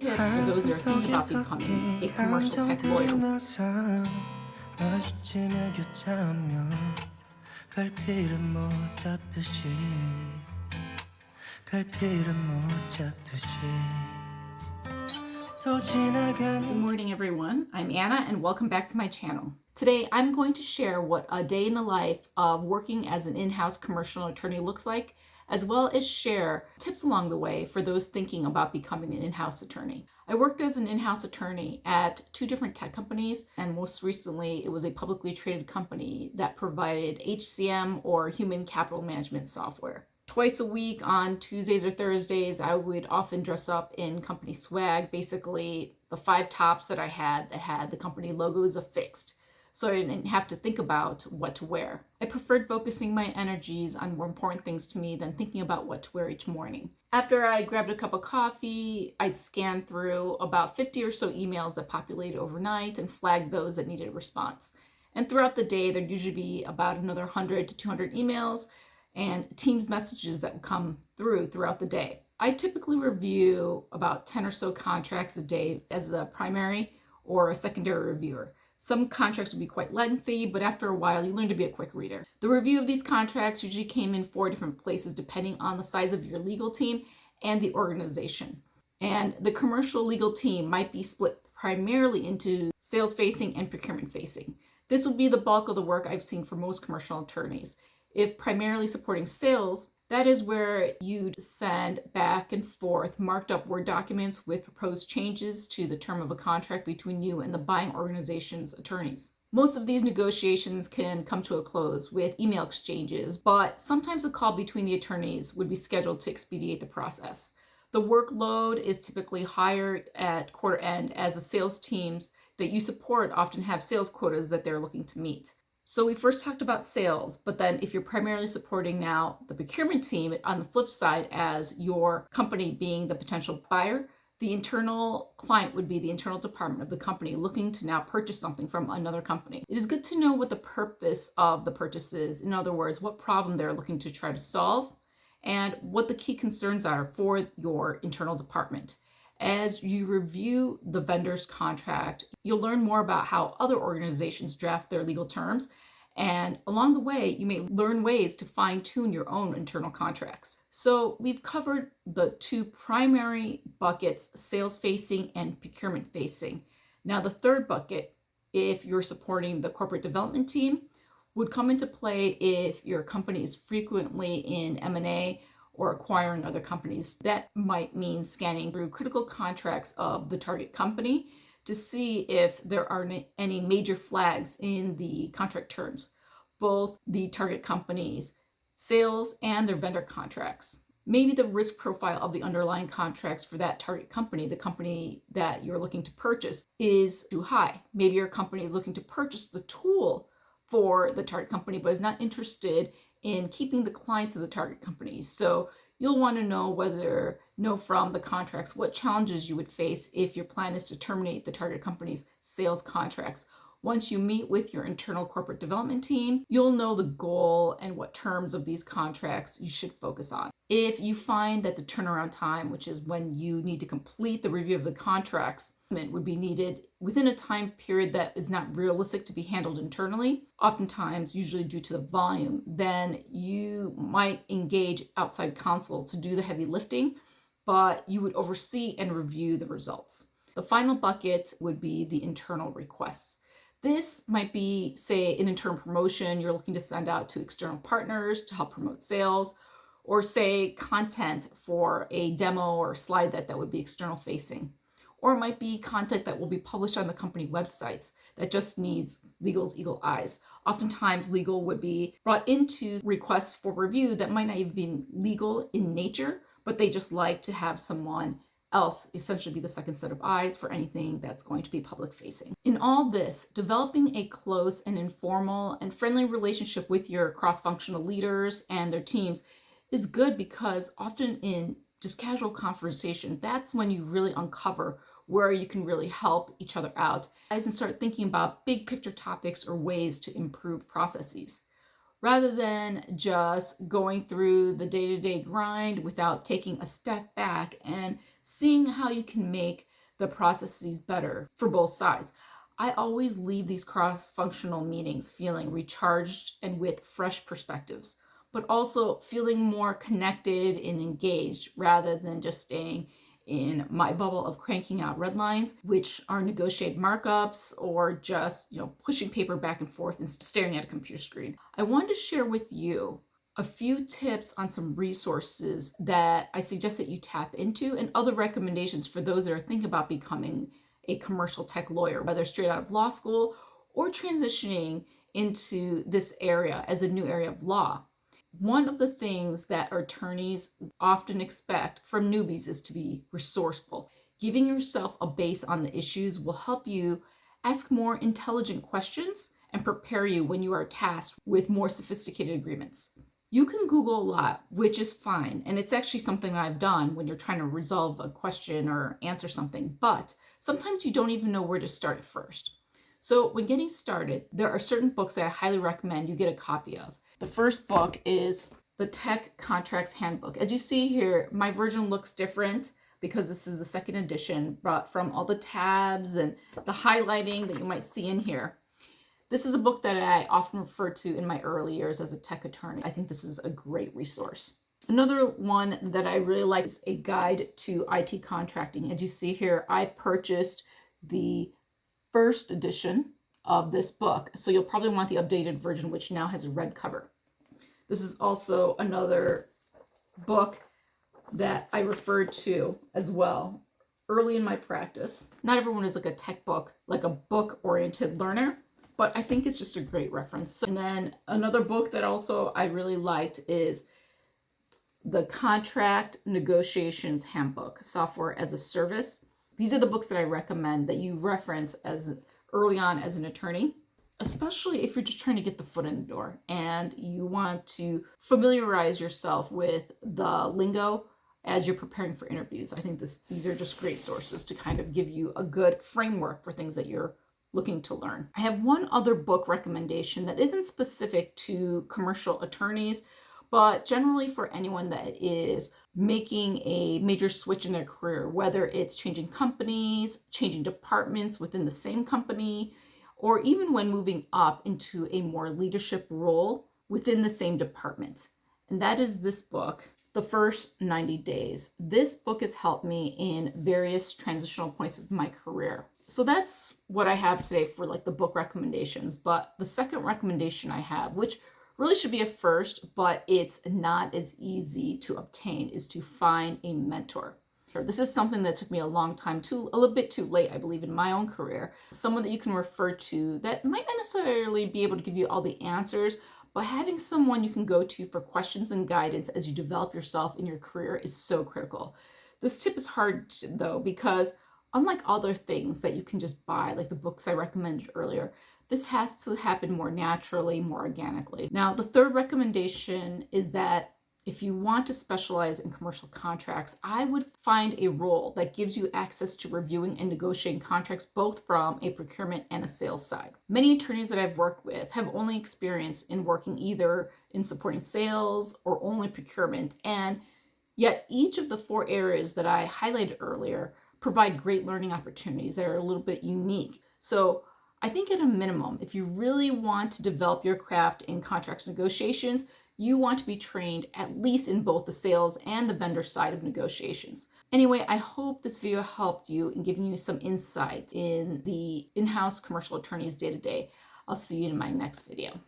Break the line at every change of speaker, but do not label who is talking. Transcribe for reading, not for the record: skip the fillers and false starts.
tips for those that are thinking about becoming a commercial tech lawyer. Good morning, everyone. I'm Anna, and welcome back to my channel. Today, I'm going to share what a day in the life of working as an in-house commercial attorney looks like, as well as share tips along the way for those thinking about becoming an in-house attorney. I worked as an in-house attorney at 2 different tech companies, and most recently, it was a publicly traded company that provided HCM or human capital management software. Twice a week on Tuesdays or Thursdays, I would often dress up in company swag, basically the 5 tops that I had that had the company logos affixed, so I didn't have to think about what to wear. I preferred focusing my energies on more important things to me than thinking about what to wear each morning. After I grabbed a cup of coffee, I'd scan through about 50 or so emails that populated overnight and flag those that needed a response. And throughout the day, there'd usually be about another 100 to 200 emails and Teams messages that would come throughout the day. I typically review about 10 or so contracts a day as a primary or a secondary reviewer. Some contracts would be quite lengthy, but after a while, you learn to be a quick reader. The review of these contracts usually came in 4 different places depending on the size of your legal team and the organization. And the commercial legal team might be split primarily into sales-facing and procurement-facing. This would be the bulk of the work I've seen for most commercial attorneys. If primarily supporting sales, that is where you'd send back and forth marked up Word documents with proposed changes to the term of a contract between you and the buying organization's attorneys. Most of these negotiations can come to a close with email exchanges, but sometimes a call between the attorneys would be scheduled to expedite the process. The workload is typically higher at quarter end, as the sales teams that you support often have sales quotas that they're looking to meet. So we first talked about sales, but then if you're primarily supporting now the procurement team, on the flip side, as your company being the potential buyer, the internal client would be the internal department of the company looking to now purchase something from another company. It is good to know what the purpose of the purchase is. In other words, what problem they're looking to try to solve and what the key concerns are for your internal department. As you review the vendor's contract, you'll learn more about how other organizations draft their legal terms, and along the way, you may learn ways to fine-tune your own internal contracts. So we've covered the 2 primary buckets, sales-facing and procurement-facing. Now the third bucket, if you're supporting the corporate development team, would come into play if your company is frequently in M&A or acquiring other companies. That might mean scanning through critical contracts of the target company to see if there are any major flags in the contract terms, both the target company's sales and their vendor contracts. Maybe the risk profile of the underlying contracts for that target company, the company that you're looking to purchase, is too high.Maybe your company is looking to purchase the tool for the target company, but is not interested in keeping the clients of the target company. So you'll want to know from the contracts what challenges you would face if your plan is to terminate the target company's sales contracts. Once you meet with your internal corporate development team, you'll know the goal and what terms of these contracts you should focus on. If you find that the turnaround time, which is when you need to complete the review of the contracts, would be needed within a time period that is not realistic to be handled internally, oftentimes usually due to the volume, then you might engage outside counsel to do the heavy lifting, but you would oversee and review the results. The final bucket would be the internal requests. This might be, say, an internal promotion you're looking to send out to external partners to help promote sales, or say content for a demo or slide that would be external facing. Or it might be content that will be published on the company websites that just needs legal's eagle eyes. Oftentimes, legal would be brought into requests for review that might not even be legal in nature, but they just like to have someone else essentially be the second set of eyes for anything that's going to be public facing. In all this, developing a close and informal and friendly relationship with your cross-functional leaders and their teams is good, because often in just casual conversation, that's when you really uncover where you can really help each other out and start thinking about big picture topics or ways to improve processes. Rather than just going through the day-to-day grind without taking a step back and seeing how you can make the processes better for both sides. I always leave these cross-functional meetings feeling recharged and with fresh perspectives, but also feeling more connected and engaged rather than just staying in my bubble of cranking out red lines, which are negotiated markups or just, pushing paper back and forth and staring at a computer screen. I wanted to share with you a few tips on some resources that I suggest that you tap into and other recommendations for those that are thinking about becoming a commercial tech lawyer, whether straight out of law school or transitioning into this area as a new area of law. One of the things that attorneys often expect from newbies is to be resourceful. Giving yourself a base on the issues will help you ask more intelligent questions and prepare you when you are tasked with more sophisticated agreements. You can Google a lot, which is fine, and it's actually something I've done when you're trying to resolve a question or answer something, but sometimes you don't even know where to start at first. So when getting started, there are certain books that I highly recommend you get a copy of. The first book is the Tech Contracts Handbook. As you see here, my version looks different because this is the second edition, but from all the tabs and the highlighting that you might see in here. This is a book that I often refer to in my early years as a tech attorney. I think this is a great resource. Another one that I really like is a guide to IT contracting. As you see here, I purchased the first edition of this book, so you'll probably want the updated version, which now has a red cover. This is also another book that I referred to as well early in my practice. Not everyone is like a tech book, like a book-oriented learner, but I think it's just a great reference. And then another book that also I really liked is the Contract Negotiations Handbook, Software as a Service. These are the books that I recommend that you reference as early on as an attorney, especially if you're just trying to get the foot in the door and you want to familiarize yourself with the lingo as you're preparing for interviews. I think these are just great sources to kind of give you a good framework for things that you're looking to learn. I have one other book recommendation that isn't specific to commercial attorneys, but generally for anyone that is making a major switch in their career, whether it's changing companies, changing departments within the same company, or even when moving up into a more leadership role within the same department. And that is this book, The First 90 Days. This book has helped me in various transitional points of my career. So that's what I have today for like the book recommendations. But the second recommendation I have, which really should be a first, but it's not as easy to obtain, is to find a mentor. This is something that took me a long time, a little bit too late, I believe, in my own career. Someone that you can refer to that might not necessarily be able to give you all the answers, but having someone you can go to for questions and guidance as you develop yourself in your career is so critical. This tip is hard though, because unlike other things that you can just buy, like the books I recommended earlier, this has to happen more naturally, more organically. Now, the third recommendation is that if you want to specialize in commercial contracts, I would find a role that gives you access to reviewing and negotiating contracts both from a procurement and a sales side. Many attorneys that I've worked with have only experience in working either in supporting sales or only procurement, and yet each of the four areas that I highlighted earlier provide great learning opportunities that are a little bit unique. So I think at a minimum, if you really want to develop your craft in contracts negotiations, you want to be trained at least in both the sales and the vendor side of negotiations. Anyway, I hope this video helped you in giving you some insight in the in-house commercial attorney's day-to-day. I'll see you in my next video.